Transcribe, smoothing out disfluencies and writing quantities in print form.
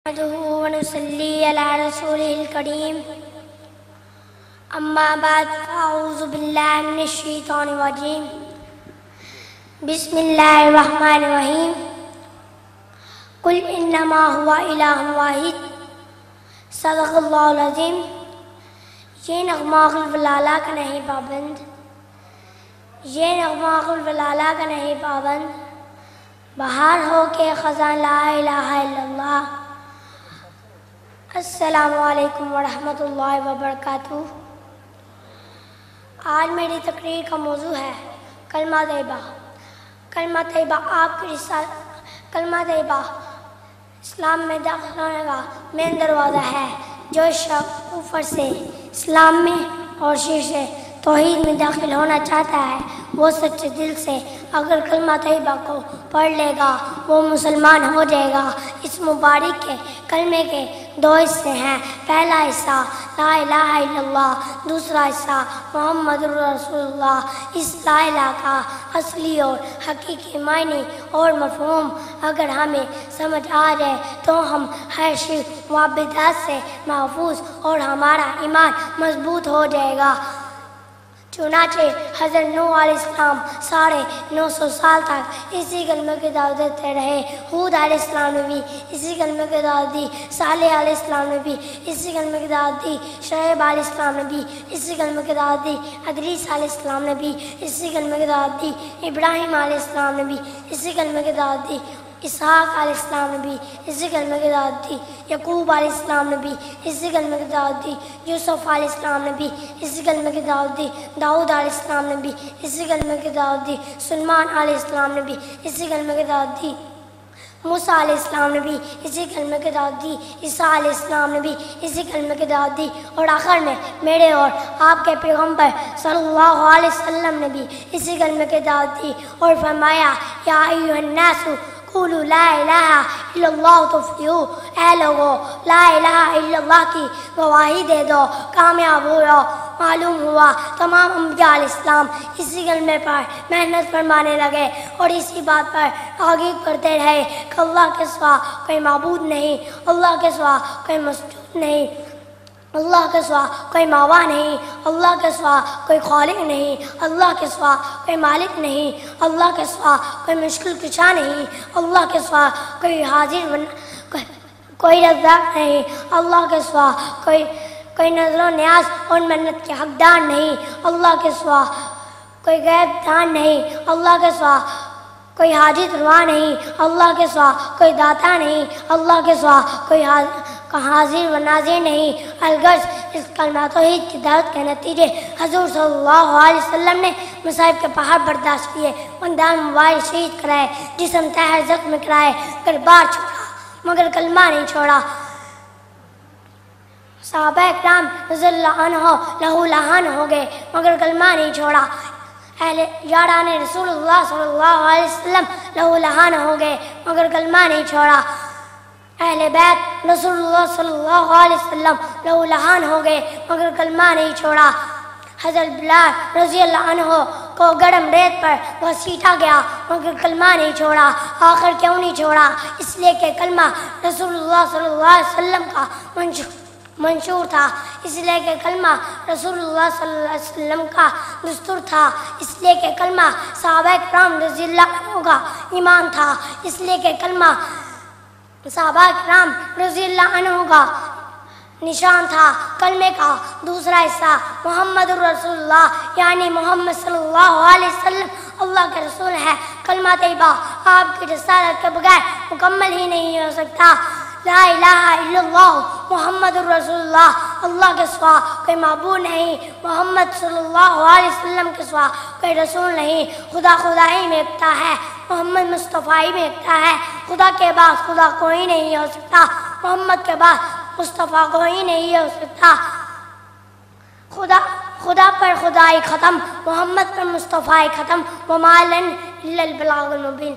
نحمده ونصلي على رسوله الكريم اما بعد اعوذ باللہ من الشیطان الرجیم بسم اللہ الرحمن الرحیم قل انما هو الہ واحد صدق اللہ العظیم۔ یہ نغمہ قلب لالا کا نہیں پابند، یہ نغمہ قلب لالا کا نہیں پابند، بہار ہو کے خزاں لا الہ الا اللہ۔ السلام علیکم ورحمۃ اللہ وبرکاتہ۔ آج میری تقریر کا موضوع ہے کلمہ طیبہ۔ کلمہ طیبہ آپ کی رسالت، کلمہ طیبہ اسلام میں داخل ہونے کا مین دروازہ ہے۔ جو شخص کفر سے اسلام میں اور شرک سے توحید میں داخل ہونا چاہتا ہے، وہ سچے دل سے اگر کلمہ طیبہ کو پڑھ لے گا وہ مسلمان ہو جائے گا۔ اس مبارک کے کلمے کے دو حصے ہیں۔ پہلا حصہ لا الہ الا اللہ، دوسرا حصہ محمد رسول اللہ۔ اس لا الہ کا اصلی اور حقیقی معنی اور مفہوم اگر ہمیں سمجھ آ جائے تو ہم ہر شرک و بدعت سے محفوظ اور ہمارا ایمان مضبوط ہو جائے گا۔ چنانچہ حضرت نوح علیہ السلام 950 سال تک اسی کلمے کی دعوت دیتے رہے۔ ہود علیہ السلام نے بھی اسی کلمے کی دعوت دی، صالح علیہ السلام نے بھی اسی کلمے کی دعوت دی، شعیب علیہ السلام نے بھی اسی کلمے کی دعوت دی، ادریس علیہ السلام نے بھی اسی کلمے کی دعوت دی، ابراہیم علیہ السلام نے بھی اسی کلمے کی دعوت دی، اسحاق علیہ السلام نے بھی اسی کلمے کی دعوت دی، یعقوب علیہ السلام نے بھی اسی کلمے کی دعوت دی، یوسف علیہ السلام نے بھی اسی کلمے کی دعوت دی، داؤد علیہ السلام نے بھی اسی کلمے کی دعوت دی، سلیمان علیہ السلام نے بھی اسی کلمے کی دعوت دی، موسیٰ علیہ السلام نے بھی اسی کلمے کی دعوت دی، عیسیٰ علیہ السلام نے بھی اسی کلمے کی دعوت دی، اور آخر میں میرے اور آپ کے پیغمبر صلی اللہ علیہ وسلم نے بھی اسی کلمے کی دعوت دی اور فرمایا یا ایھا الناس قولوا لا الہ الا اللہ تفلحوا، اے لوگو لا الہ الا اللہ کی گواہی دے دو کامیاب ہو جاؤ۔ معلوم ہوا تمام انبیاء علیہ السلام اسی کلمے پر محنت فرمانے لگے اور اسی بات پر تحقیق کرتے رہے کہ اللہ کے سوا کوئی معبود نہیں، اللہ کے سوا کوئی مسجود نہیں، اللہ کے سوا کوئی ماوا نہیں، اللہ کے سوا کوئی خالق نہیں، اللہ کے سوا کوئی مالک نہیں، اللہ کے سوا کوئی مشکل کشا نہیں، اللہ کے سوا کوئی حاضر کوئی رزاق نہیں، اللہ کے سوا کوئی نظر و نیاز اور منت کے حقدار نہیں، اللہ کے سوا کوئی غیب دان نہیں، اللہ کے سوا کوئی حاجت روا نہیں، اللہ کے سوا کوئی داتا نہیں، اللہ کے سوا کوئی حاضر و ناظر نہیں۔ الغرض اس کلمہ توحید کی دعوت کے نتیجے حضور صلی اللہ علیہ وسلم نے مصائب کے پہاڑ برداشت کیے، اندام مبارک شہید کرائے، جسم طاہر زخم کرائے، گربار چھوڑا مگر کلمہ نہیں چھوڑا۔ صحابہ اکرام رضی اللہ عنہ لہو لہان ہو گئے مگر کلمہ نہیں چھوڑا۔ اہل یاران رسول اللہ صلی اللہ علیہ وسلم لہو لہان ہو گئے مگر کلمہ نہیں چھوڑا۔ اہل بیت رسول اللہ صلی اللہ علیہ وسلم لہو لہان ہو گئے مگر کلمہ نہیں چھوڑا۔ حضرت بلال رضی اللہ عنہ کو گرم ریت پر گھسیٹا گیا مگر کلمہ نہیں چھوڑا۔ آخر کیوں نہیں چھوڑا؟ اس لیے کہ کلمہ رسول اللہ صلی اللہ علیہ وسلم کا منشور تھا، اس لیے کہ کلمہ رسول اللہ صلی اللہ علیہ وسلم کا دستور تھا، اس لیے کہ کلمہ صحابہ کرام رضی اللہ عنہ کا ایمان تھا، اس لیے کہ کلمہ صحابہ کرام رضی اللہ عنہ کا نشان تھا۔ کلمے کا دوسرا حصہ محمد رسول اللہ یعنی محمد صلی اللہ علیہ وسلم اللہ کے رسول ہے۔ کلمہ طیبہ آپ کی رسالت کے بغیر مکمل ہی نہیں ہو سکتا۔ لا الہ الا اللہ محمد رسول اللہ، اللہ کے سوا کوئی معبود نہیں، محمد صلی اللہ علیہ وسلم کے سوا کوئی رسول نہیں، خدا خدائی میں ایکتا ہے، محمد مصطفی میں ایکتا ہے، خدا کے بعد خدا کوئی نہیں ہو سکتا، محمد کے بعد مصطفیٰ کوئی نہیں ہو سکتا۔ خدا پر خدائی ختم، محمد پر مصطفی ختم، وما لنا الا البلاغ المبین۔